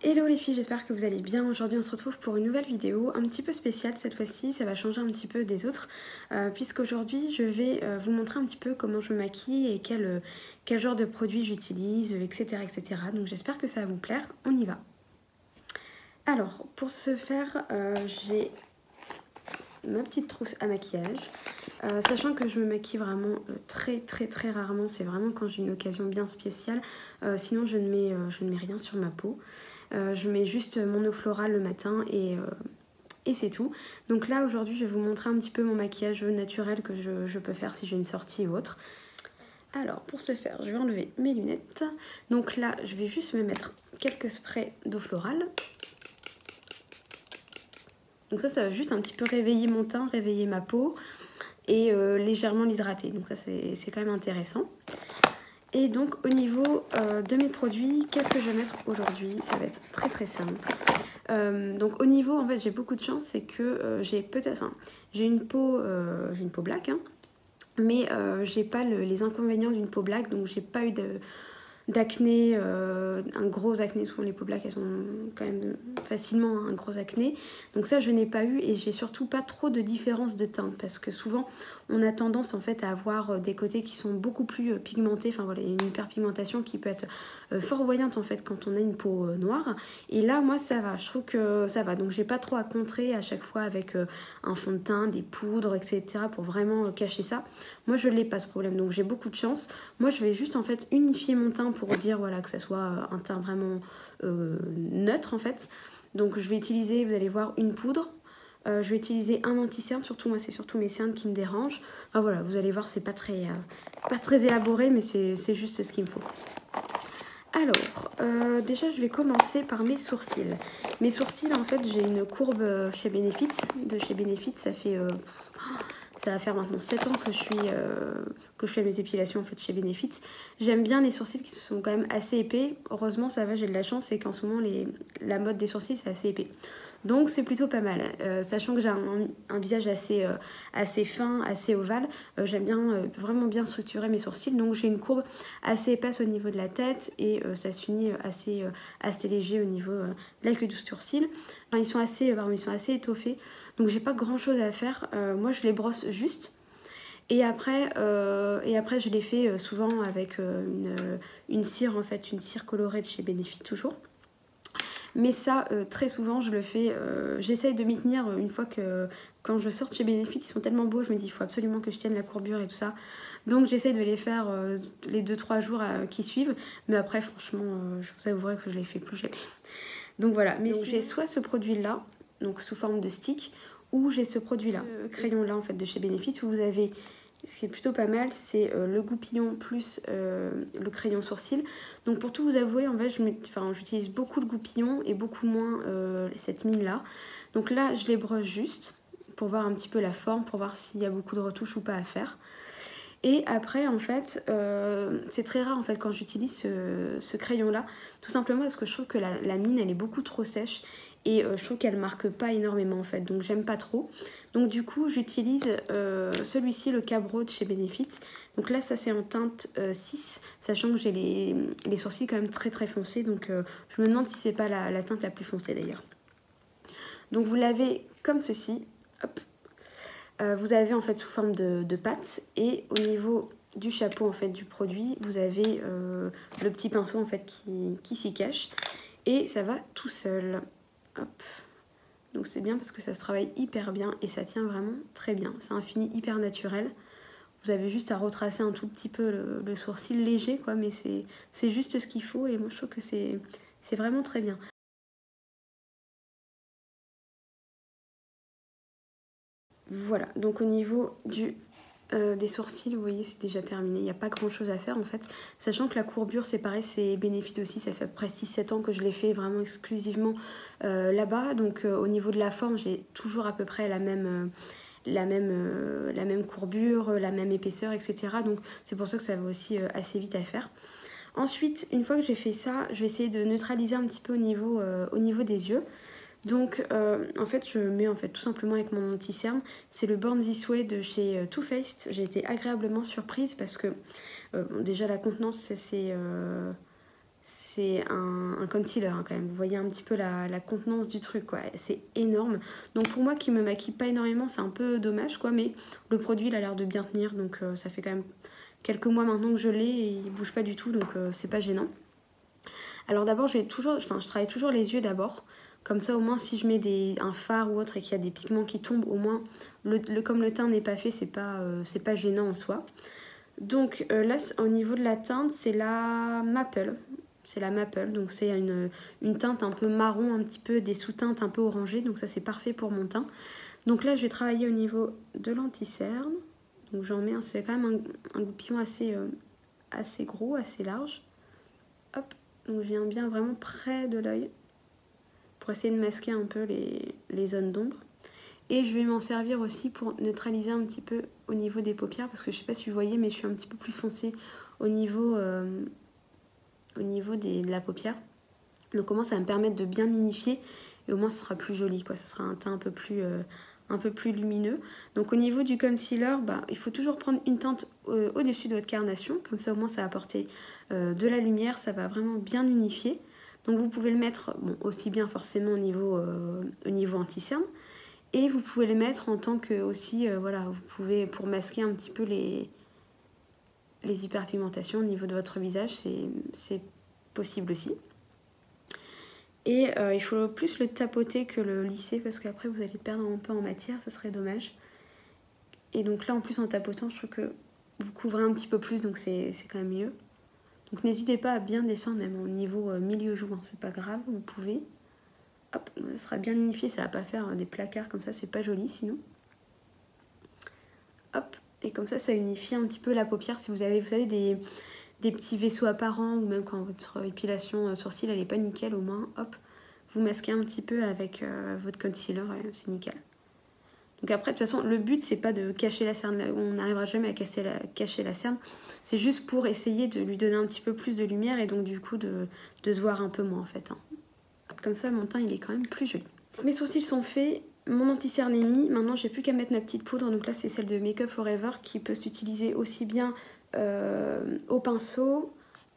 Hello les filles, j'espère que vous allez bien. Aujourd'hui on se retrouve pour une nouvelle vidéo un petit peu spéciale cette fois-ci, ça va changer un petit peu des autres puisqu'aujourd'hui je vais vous montrer un petit peu comment je me maquille et quel genre de produits j'utilise, etc. etc. Donc j'espère que ça va vous plaire, on y va. Alors pour ce faire j'ai ma petite trousse à maquillage, sachant que je me maquille vraiment très rarement, c'est vraiment quand j'ai une occasion bien spéciale, sinon je ne mets rien sur ma peau. Je mets juste mon eau florale le matin et c'est tout. Donc là aujourd'hui je vais vous montrer un petit peu mon maquillage naturel que je peux faire si j'ai une sortie ou autre. Alors pour ce faire je vais enlever mes lunettes. Donc là je vais juste me mettre quelques sprays d'eau florale. Donc ça va juste un petit peu réveiller mon teint, réveiller ma peau et légèrement l'hydrater. Donc ça c'est quand même intéressant. Et donc au niveau de mes produits, qu'est-ce que je vais mettre aujourd'hui? Ça va être très simple. Donc au niveau, en fait j'ai beaucoup de chance, c'est que j'ai une peau black, hein, mais j'ai pas les inconvénients d'une peau black, donc j'ai pas eu d'acné, un gros acné. Souvent les peaux black elles ont quand même facilement un gros acné, donc ça je n'ai pas eu, et j'ai surtout pas trop de différence de teinte parce que souvent on a tendance en fait à avoir des côtés qui sont beaucoup plus pigmentés, enfin voilà, il y a une hyperpigmentation qui peut être fort voyante en fait quand on a une peau noire, et là moi ça va, je trouve que ça va, donc j'ai pas trop à contrer à chaque fois avec un fond de teint, des poudres, etc. pour vraiment cacher ça. Moi je l'ai pas ce problème, donc j'ai beaucoup de chance. Moi je vais juste en fait unifier mon teint pour dire voilà que ça soit un teint vraiment neutre en fait. Donc je vais utiliser, vous allez voir, une poudre. Je vais utiliser un anti-cerne, surtout moi c'est surtout mes cernes qui me dérangent. Enfin, voilà, vous allez voir, c'est pas très élaboré, mais c'est juste ce qu'il me faut. Alors, déjà je vais commencer par mes sourcils. Mes sourcils, en fait, j'ai une courbe chez Benefit. De chez Benefit, ça va faire maintenant 7 ans que je fais mes épilations en fait chez Benefit. J'aime bien les sourcils qui sont quand même assez épais. Heureusement, ça va, j'ai de la chance, c'est qu'en ce moment la mode des sourcils c'est assez épais. Donc c'est plutôt pas mal, sachant que j'ai un visage assez fin, assez ovale. J'aime bien vraiment bien structurer mes sourcils, donc j'ai une courbe assez épaisse au niveau de la tête et ça se finit assez léger au niveau de la queue du sourcil. Enfin, ils sont assez étoffés, donc j'ai pas grand chose à faire. Moi je les brosse juste. Et après je les fais souvent avec une cire, en fait, une cire colorée de chez Benefit toujours. Mais ça, très souvent, je le fais. J'essaye de m'y tenir une fois que quand je sors de chez Benefit, ils sont tellement beaux, je me dis il faut absolument que je tienne la courbure et tout ça. Donc j'essaye de les faire les 2-3 jours qui suivent. Mais après, franchement, je vous avouerai que je les fais plus jamais. Donc voilà, mais j'ai soit ce produit-là, donc sous forme de stick, ou j'ai ce produit-là, crayon-là en fait de chez Benefit, où vous avez, ce qui est plutôt pas mal, c'est le goupillon plus le crayon sourcil. Donc pour tout vous avouer, en fait, j'utilise beaucoup le goupillon et beaucoup moins cette mine-là. Donc là, je les brosse juste pour voir un petit peu la forme, pour voir s'il y a beaucoup de retouches ou pas à faire. Et après, en fait, c'est très rare en fait quand j'utilise ce crayon-là, tout simplement parce que je trouve que la mine, elle est beaucoup trop sèche. Et je trouve qu'elle marque pas énormément en fait, donc j'aime pas trop. Donc du coup j'utilise celui-ci, le Cabro de chez Benefit. Donc là ça c'est en teinte 6, sachant que j'ai les sourcils quand même très foncés. Donc je me demande si c'est pas la teinte la plus foncée d'ailleurs. Donc vous l'avez comme ceci, hop. Vous avez en fait sous forme de pâte, et au niveau du chapeau en fait du produit, vous avez le petit pinceau en fait qui s'y cache, et ça va tout seul. Hop. Donc c'est bien parce que ça se travaille hyper bien et ça tient vraiment très bien. C'est un fini hyper naturel. Vous avez juste à retracer un tout petit peu le sourcil léger, quoi, mais c'est juste ce qu'il faut, et moi je trouve que c'est vraiment très bien. Voilà, donc au niveau des sourcils, vous voyez, c'est déjà terminé. Il n'y a pas grand chose à faire en fait. Sachant que la courbure, c'est pareil, c'est Benefit aussi. Ça fait à peu près 6-7 ans que je l'ai fait vraiment exclusivement là-bas. Donc au niveau de la forme, j'ai toujours à peu près la même courbure, la même épaisseur, etc. Donc c'est pour ça que ça va aussi assez vite à faire. Ensuite, une fois que j'ai fait ça, je vais essayer de neutraliser un petit peu au niveau des yeux. Donc en fait je mets tout simplement avec mon anti-cerne. C'est le Born This Way de chez Too Faced. J'ai été agréablement surprise parce que déjà la contenance c'est un concealer hein, quand même. Vous voyez un petit peu la contenance du truc quoi. C'est énorme. Donc pour moi qui me maquille pas énormément c'est un peu dommage quoi. Mais le produit il a l'air de bien tenir. Donc ça fait quand même quelques mois maintenant que je l'ai et il bouge pas du tout. Donc c'est pas gênant. Alors d'abord je travaille toujours les yeux d'abord. Comme ça au moins si je mets un fard ou autre et qu'il y a des pigments qui tombent, au moins comme le teint n'est pas fait, c'est pas gênant en soi. Donc là au niveau de la teinte c'est la Maple. C'est la Maple, donc c'est une teinte un peu marron, un petit peu des sous-teintes un peu orangées, donc ça c'est parfait pour mon teint. Donc là je vais travailler au niveau de l'anti-cerne. Donc j'en mets, c'est quand même un goupillon assez gros, assez large. Hop, donc je viens bien vraiment près de l'œil pour essayer de masquer un peu les zones d'ombre. Et je vais m'en servir aussi pour neutraliser un petit peu au niveau des paupières, parce que je sais pas si vous voyez, mais je suis un petit peu plus foncée au niveau de la paupière. Donc au moins ça va me permettre de bien unifier et au moins ce sera plus joli quoi, ça sera un teint un peu plus lumineux. Donc au niveau du concealer, il faut toujours prendre une teinte au-dessus de votre carnation, comme ça au moins ça va apporter de la lumière, ça va vraiment bien unifier. Donc vous pouvez le mettre aussi bien forcément au niveau anti-cerne, et vous pouvez le mettre en tant que aussi, voilà, vous pouvez pour masquer un petit peu les hyperpigmentations au niveau de votre visage, c'est possible aussi. Et il faut plus le tapoter que le lisser parce qu'après vous allez perdre un peu en matière, ça serait dommage. Et donc là en plus en tapotant je trouve que vous couvrez un petit peu plus, donc c'est quand même mieux. Donc n'hésitez pas à bien descendre même au niveau milieu joue, hein, c'est pas grave, vous pouvez. Hop, ça sera bien unifié, ça va pas faire des placards comme ça, c'est pas joli sinon. Hop, et comme ça unifie un petit peu la paupière. Si vous avez, vous savez, des petits vaisseaux apparents, ou même quand votre épilation sourcil elle est pas nickel, au moins, hop, vous masquez un petit peu avec votre concealer, c'est nickel. Donc après, de toute façon, le but c'est pas de cacher la cerne, on n'arrivera jamais à cacher la cerne, c'est juste pour essayer de lui donner un petit peu plus de lumière et donc du coup de se voir un peu moins en fait. Hein. Comme ça, mon teint il est quand même plus joli. Mes sourcils sont faits, mon anti-cerne est mis, maintenant j'ai plus qu'à mettre ma petite poudre, donc là c'est celle de Make Up For Ever qui peut s'utiliser aussi bien au pinceau,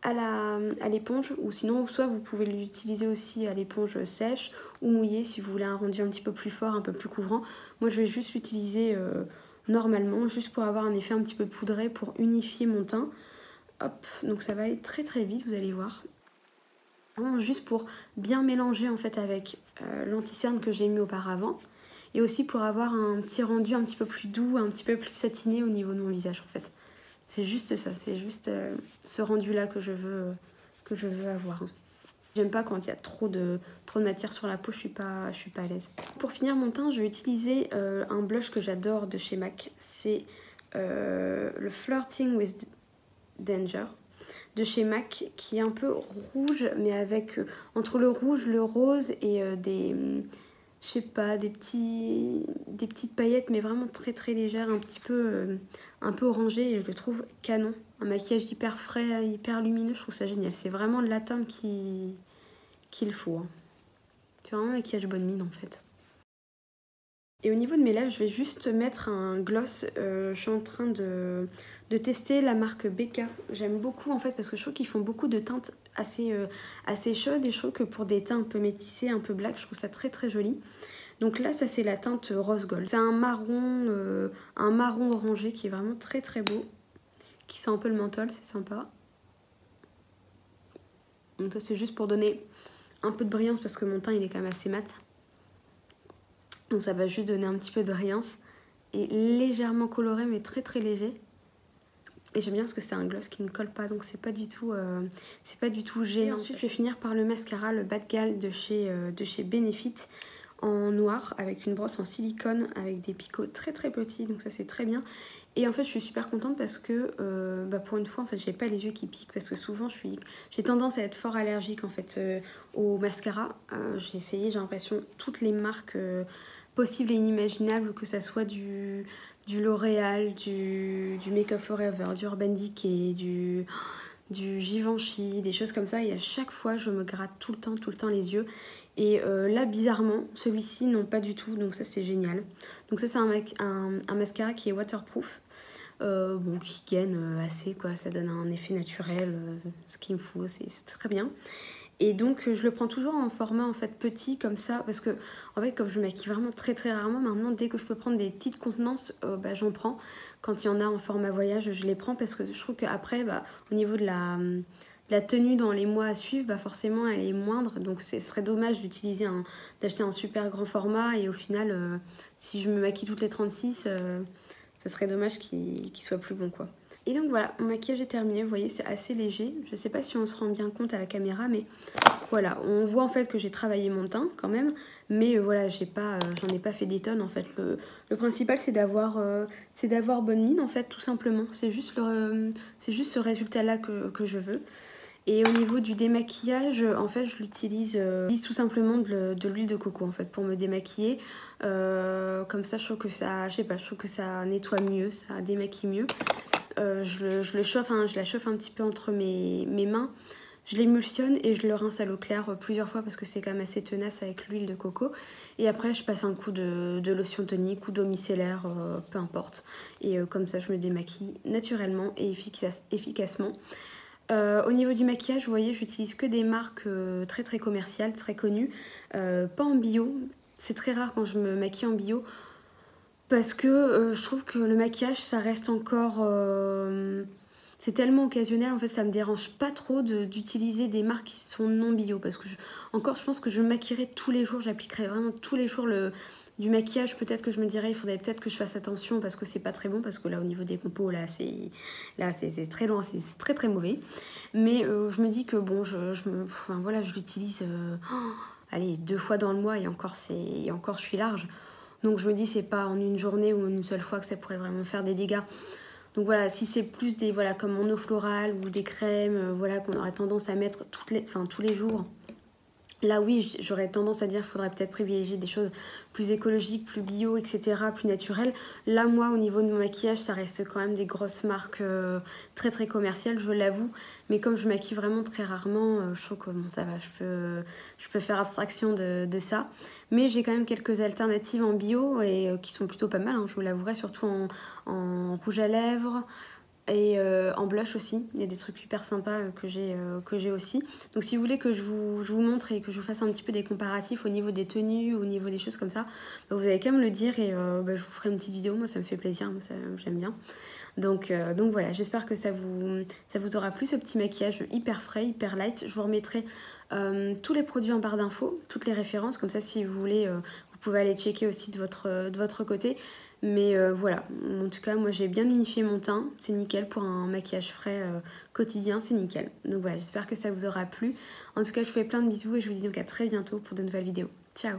à l'éponge, ou sinon soit vous pouvez l'utiliser aussi à l'éponge sèche ou mouillée si vous voulez un rendu un petit peu plus fort, un peu plus couvrant. Moi je vais juste l'utiliser normalement, juste pour avoir un effet un petit peu poudré pour unifier mon teint. Hop, donc ça va aller très très vite, vous allez voir. Vraiment juste pour bien mélanger en fait avec l'anti-cerne que j'ai mis auparavant. Et aussi pour avoir un petit rendu un petit peu plus doux, un petit peu plus satiné au niveau de mon visage en fait. C'est juste ça, c'est juste ce rendu là que je veux avoir. J'aime pas quand il y a trop de matière sur la peau, je suis pas à l'aise. Pour finir mon teint, je vais utiliser un blush que j'adore de chez MAC. C'est le Flirting with Danger de chez MAC, qui est un peu rouge, mais avec entre le rouge, le rose et je sais pas, des petites paillettes, mais vraiment très très légères, un peu orangées, et je le trouve canon. Un maquillage hyper frais, hyper lumineux, je trouve ça génial. C'est vraiment la teinte qu'il faut. Hein. C'est vraiment un maquillage bonne mine en fait. Et au niveau de mes lèvres, je vais juste mettre un gloss. Je suis en train de tester la marque Becca. J'aime beaucoup en fait parce que je trouve qu'ils font beaucoup de teintes assez chaudes, et je trouve que pour des teints un peu métissés, un peu black, je trouve ça très très joli. Donc là, ça c'est la teinte Rose Gold. C'est un marron orangé qui est vraiment très très beau, qui sent un peu le menthol, c'est sympa. Donc ça c'est juste pour donner un peu de brillance parce que mon teint il est quand même assez mat. Donc ça va juste donner un petit peu de brillance et légèrement coloré mais très très léger. Et j'aime bien parce que c'est un gloss qui ne colle pas, donc c'est pas du tout gênant. Et ensuite je vais finir par le mascara, le Bad Gal de chez Benefit, en noir avec une brosse en silicone avec des picots très très petits, donc ça c'est très bien. Et en fait je suis super contente parce que pour une fois en fait j'ai pas les yeux qui piquent, parce que souvent j'ai tendance à être fort allergique en fait au mascara. J'ai essayé, j'ai l'impression, toutes les marques possibles et inimaginables, que ça soit du L'Oréal, du Make Up For Ever, du Urban Decay, du Givenchy, des choses comme ça, et à chaque fois je me gratte tout le temps les yeux. Et là, bizarrement, celui-ci, non, pas du tout. Donc ça, c'est génial. Donc ça, c'est un mascara qui est waterproof. Bon, qui gaine assez, quoi. Ça donne un effet naturel, ce qu'il me faut, c'est très bien. Et donc je le prends toujours en format en fait petit comme ça, parce que en fait comme je me maquille vraiment très très rarement maintenant, dès que je peux prendre des petites contenances, bah, j'en prends. Quand il y en a en format voyage, je les prends, parce que je trouve qu'après bah, au niveau de la tenue dans les mois à suivre, bah forcément elle est moindre, donc ce serait dommage d'acheter un super grand format, et au final si je me maquille toutes les 36, ça serait dommage qu'il soit plus bon, quoi. Et donc voilà, mon maquillage est terminé, vous voyez c'est assez léger. Je sais pas si on se rend bien compte à la caméra, mais voilà, on voit en fait que j'ai travaillé mon teint quand même. Mais voilà, j'en ai pas fait des tonnes en fait. Le principal c'est d'avoir bonne mine en fait, tout simplement. C'est juste ce résultat là que je veux. Et au niveau du démaquillage, en fait, j'utilise tout simplement de l'huile de coco en fait pour me démaquiller. Comme ça, je trouve que ça, je sais pas, je trouve que ça nettoie mieux, ça démaquille mieux. Je la chauffe un petit peu entre mes mains. Je l'émulsionne et je le rince à l'eau claire plusieurs fois, parce que c'est quand même assez tenace avec l'huile de coco. Et après, je passe un coup de lotion tonique ou d'eau micellaire, peu importe. Et comme ça, je me démaquille naturellement et efficacement. Au niveau du maquillage, vous voyez, j'utilise que des marques très très commerciales, très connues, pas en bio. C'est très rare quand je me maquille en bio, parce que je trouve que le maquillage, ça reste encore... c'est tellement occasionnel, en fait, ça me dérange pas trop d'utiliser des marques qui sont non bio, parce que je pense que je me maquillerai tous les jours, j'appliquerai vraiment tous les jours du maquillage. Peut-être que je me dirais, il faudrait peut-être que je fasse attention, parce que c'est pas très bon, parce que là, au niveau des compos, là, c'est très loin, c'est très très mauvais. Mais je me dis que bon, enfin, voilà, je l'utilise, allez, 2 fois dans le mois, et encore, je suis large. Donc je me dis, c'est pas en une journée ou une seule fois que ça pourrait vraiment faire des dégâts. Donc voilà, si c'est plus des, voilà, comme en eau florale ou des crèmes, voilà, qu'on aurait tendance à mettre tous les jours, là oui, j'aurais tendance à dire qu'il faudrait peut-être privilégier des choses plus écologiques, plus bio, etc., plus naturelles. Là, moi, au niveau de mon maquillage, ça reste quand même des grosses marques très très commerciales, je l'avoue. Mais comme je maquille vraiment très rarement, je trouve que bon, ça va, je peux faire abstraction de ça. Mais j'ai quand même quelques alternatives en bio, et qui sont plutôt pas mal, hein, je vous l'avouerai, surtout en rouge à lèvres. Et en blush aussi, il y a des trucs super sympas que j'ai aussi. Donc si vous voulez que je vous montre et que je vous fasse un petit peu des comparatifs au niveau des tenues, au niveau des choses comme ça, bah, vous allez quand même le dire, et je vous ferai une petite vidéo. Moi ça me fait plaisir, moi j'aime bien. Donc voilà, j'espère que ça vous aura plu, ce petit maquillage hyper frais, hyper light. Je vous remettrai tous les produits en barre d'infos, toutes les références, comme ça si vous voulez, vous pouvez aller checker aussi de votre côté. Mais voilà, en tout cas moi j'ai bien unifié mon teint, c'est nickel pour un maquillage frais quotidien, c'est nickel. Donc voilà, j'espère que ça vous aura plu. En tout cas je vous fais plein de bisous, et je vous dis donc à très bientôt pour de nouvelles vidéos. Ciao!